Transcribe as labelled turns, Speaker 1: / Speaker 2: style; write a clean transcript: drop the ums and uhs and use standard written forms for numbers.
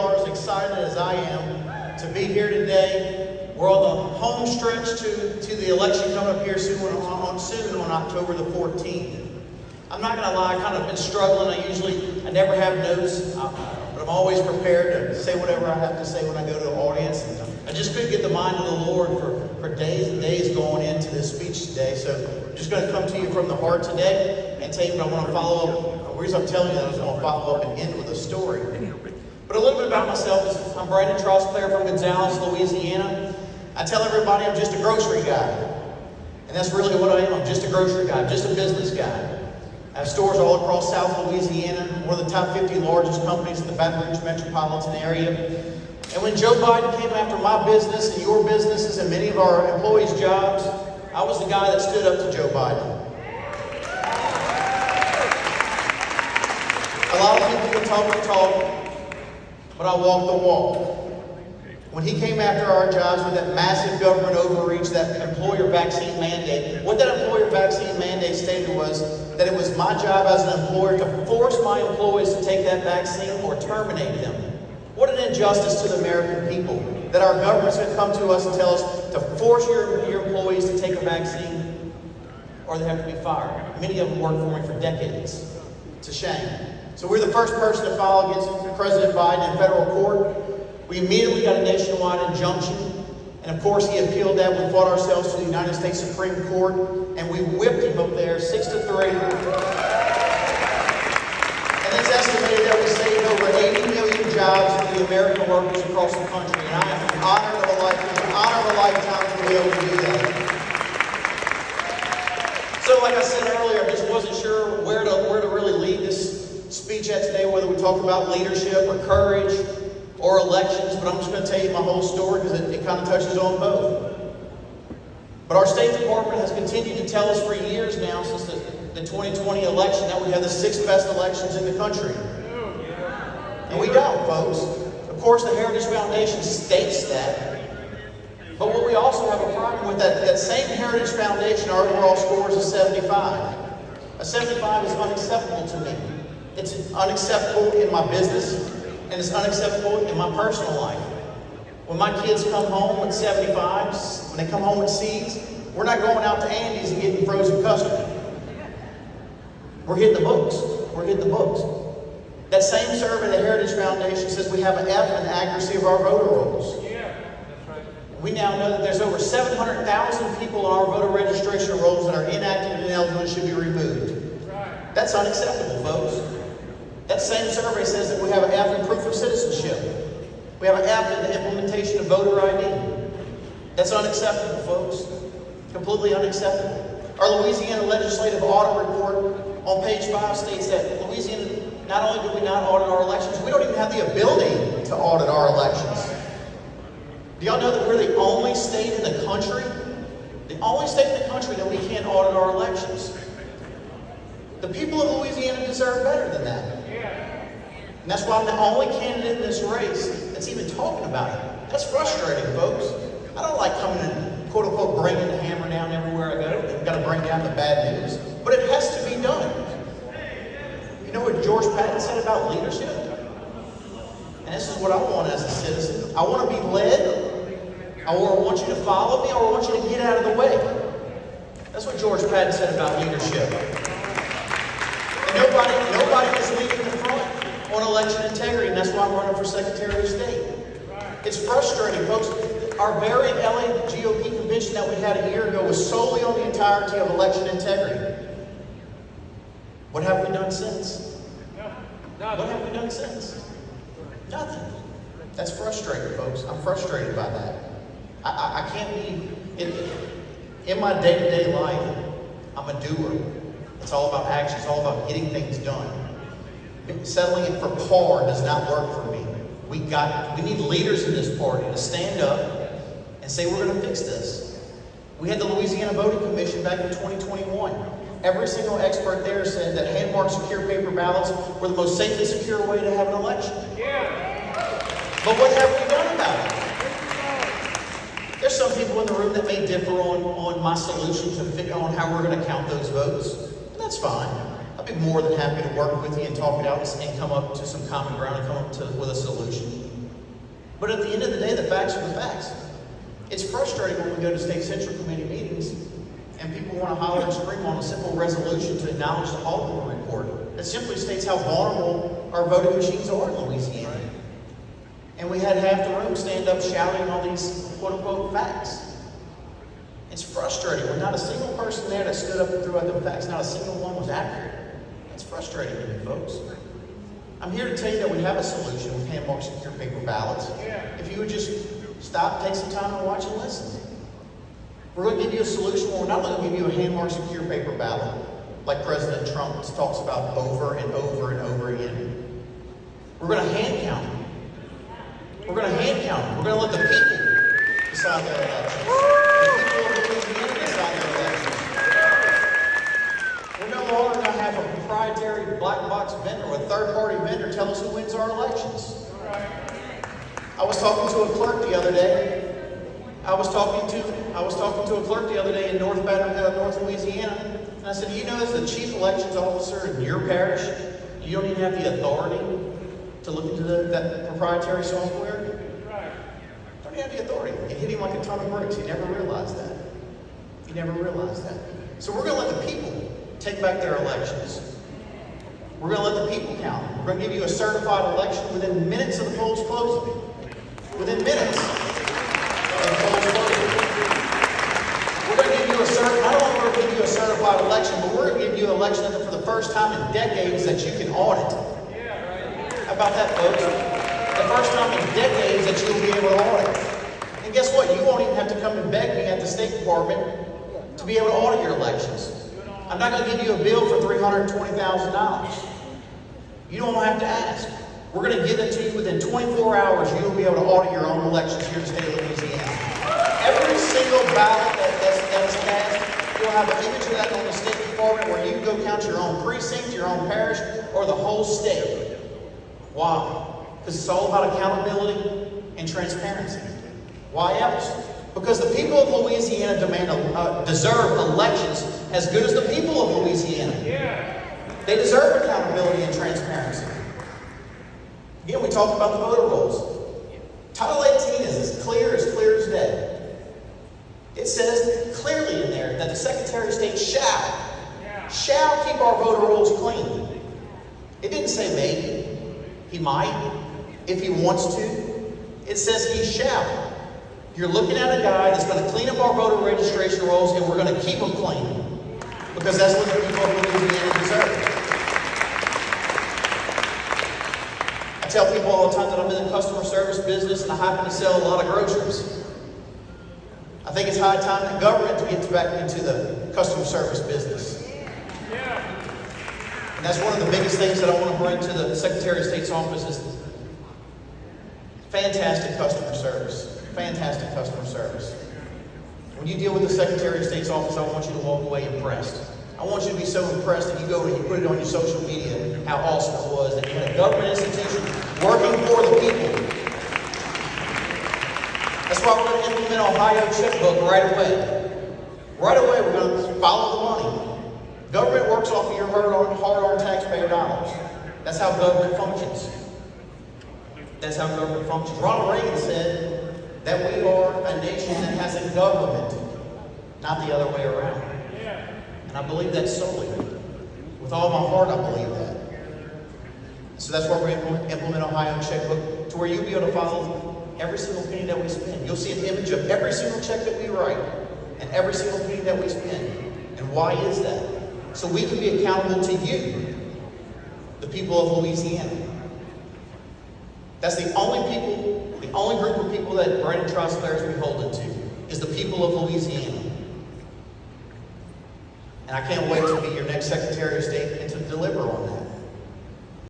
Speaker 1: are as excited as I am to be here today. We're on the home stretch to the election coming up here soon on October the 14th. I'm not going to lie, I've kind of been struggling. I never have notes, but I'm always prepared to say whatever I have to say when I go to an audience. And I just couldn't get the mind of the Lord for days and days going into this speech today. So I'm just going to come to you from the heart today and tell you what I want to follow up. The reason I'm telling you that is I want to follow up and end with a story. But a little bit about myself is I'm Brandon Trosclair from Gonzales, Louisiana. I tell everybody I'm just a grocery guy. And that's really what I am. I'm just a grocery guy. I'm just a business guy. I have stores all across South Louisiana, one of the top 50 largest companies in the Baton Rouge metropolitan area. And when Joe Biden came after my business and your businesses and many of our employees' jobs, I was the guy that stood up to Joe Biden. A lot of people can talk the talk, but I walk the walk. When he came after our jobs with that massive government overreach, that employer vaccine mandate, what that employer vaccine mandate stated was that it was my job as an employer to force my employees to take that vaccine or terminate them. What an injustice to the American people, that our government's going to come to us and tell us to force your employees to take a vaccine or they have to be fired. Many of them worked for me for decades. It's a shame. So we're the first person to file against President Biden in federal court. We immediately got a nationwide injunction, and of course he appealed that. We fought ourselves to the United States Supreme Court, and we whipped him up there 6-3. And it's estimated that we saved over 80 million jobs for the American workers across the country, and I am the honor of a lifetime to be able to do that. So like I said earlier, I just wasn't sure where to really lead this speech at today, whether we talk about leadership or courage or elections, but I'm just going to tell you my whole story because it kind of touches on both. But our State Department has continued to tell us for years now, since the 2020 election, that we have the 6th best elections in the country. And we don't, folks. Of course, the Heritage Foundation states that. But what we also have a problem with, that same Heritage Foundation, our overall score is a 75. A 75 is unacceptable to me. It's unacceptable in my business, and it's unacceptable in my personal life. When my kids come home with 75s, when they come home with C's, we're not going out to Andy's and getting frozen custard. We're hitting the books. We're hitting the books. That same survey, the Heritage Foundation, says we have an F in the accuracy of our voter rolls. Yeah, that's right. We now know that there's over 700,000 people on our voter registration rolls that are inactive and ineligible and should be removed. Right. That's unacceptable, folks. That same survey says that we have an F in proof of citizenship. We have an F in the implementation of voter ID. That's unacceptable, folks. Completely unacceptable. Our Louisiana Legislative Audit Report on page 5 states that Louisiana, not only do we not audit our elections, we don't even have the ability to audit our elections. Do y'all know that we're the only state in the country, that we can't audit our elections? The people of Louisiana deserve better than that. And that's why I'm the only candidate in this race that's even talking about it. That's frustrating, folks. I don't like coming and, quote unquote, bringing the hammer down everywhere I go. I've got to bring down the bad news. But it has to be done. You know what George Patton said about leadership? And this is what I want as a citizen. I want to be led. I want you to follow me, or I want you to get out of the way. That's what George Patton said about leadership. And nobody is leading the front on election integrity, and that's why I'm running for Secretary of State. It's frustrating, folks. Our very LAGOP Convention that we had a year ago was solely on the entirety of election integrity. What have we done since? What have we done since? Nothing. That's frustrating, folks. I'm frustrated by that. I can't be, in my day-to-day life, I'm a doer. It's all about action. It's all about getting things done. Settling it for par does not work for me. We need leaders in this party to stand up and say we're going to fix this. We had the Louisiana Voting Commission back in 2021. Every single expert there said that hand-marked secure paper ballots were the most safe and secure way to have an election. But what have we done about it? There's some people in the room that may differ on my solution on how we're going to count those votes. And that's fine. I'd be more than happy to work with you and talk it out and come up to some common ground and come up with a solution. But at the end of the day, the facts are the facts. It's frustrating when we go to state central committee meetings and people want to holler and scream on a simple resolution to acknowledge the Haldeman report that simply states how vulnerable our voting machines are in Louisiana. And we had half the room stand up shouting all these quote-unquote facts. It's frustrating when not a single person there that stood up and threw out the facts, not a single one was accurate. It's frustrating to me, folks. I'm here to tell you that we have a solution with hand-marked secure paper ballots. If you would just stop, take some time and watch and listen. We're going to give you a solution where we're not going to give you a hand-marked secure paper ballot like President Trump talks about over and over and over again. We're going to hand count them. We're going to hand count them. We're going to let the people decide their elections. The people of Louisiana decide their elections. We're no longer going to have a proprietary black box vendor or a third-party vendor tell us who wins our elections. I was talking to a clerk the other day. I was talking to a clerk the other day in North Louisiana, and I said, you know, as the chief elections officer in your parish, you don't even have the authority to look into that proprietary software? You don't even have the authority. It hit him like a ton of bricks. He never realized that. He never realized that. So we're going to let the people take back their elections. We're going to let the people count. We're going to give you a certified election within minutes of the polls closing. Within minutes of the polls closing. We're going to give you not only we're going to give you a certified election, but we're going to give you an election that for the first time in decades that you can audit. How about that, folks? The first time in decades that you'll be able to audit. And guess what? You won't even have to come and beg me at the State Department to be able to audit your elections. I'm not going to give you a bill for $320,000. You don't have to ask. We're going to give it to you within 24 hours. You'll be able to audit your own elections here in the state of Louisiana. Every single ballot that's cast, you'll have an image of that on the State Department where you can go count your own precinct, your own parish, or the whole state. Why? Because it's all about accountability and transparency. Why else? Because the people of Louisiana deserve elections as good as the people of Louisiana. They deserve accountability and transparency. Again, we talked about the voter rolls. Title 18 is as clear as day. It says clearly in there that the Secretary of State shall keep our voter rolls clean. It didn't say maybe. He might, if he wants to. It says he shall. You're looking at a guy that's going to clean up our voter registration rolls, and we're going to keep them clean. Because that's what the people of Louisiana deserve. I tell people all the time that I'm in the customer service business and I happen to sell a lot of groceries. I think it's high time that government gets back into the customer service business. And that's one of the biggest things that I want to bring to the Secretary of State's office is fantastic customer service. Fantastic customer service. When you deal with the Secretary of State's office, I want you to walk away impressed. I want you to be so impressed that you go and you put it on your social media how awesome it was, that you had a government institution working for the people. That's why we're going to implement Ohio checkbook right away. Right away, we're going to follow the money. Government works off of your hard-earned taxpayer dollars. That's how government functions. That's how government functions. Ronald Reagan said that we are a nation that has a government, not the other way around. And I believe that solely. With all my heart, I believe that. So that's why we're going to implement Ohio checkbook to where you'll be able to follow every single penny that we spend. You'll see an image of every single check that we write and every single penny that we spend. And why is that? So we can be accountable to you, the people of Louisiana. That's the only group of people that Brandon Trosclair is beholden to, is the people of Louisiana. And I can't wait to be your next Secretary of State and to deliver on that.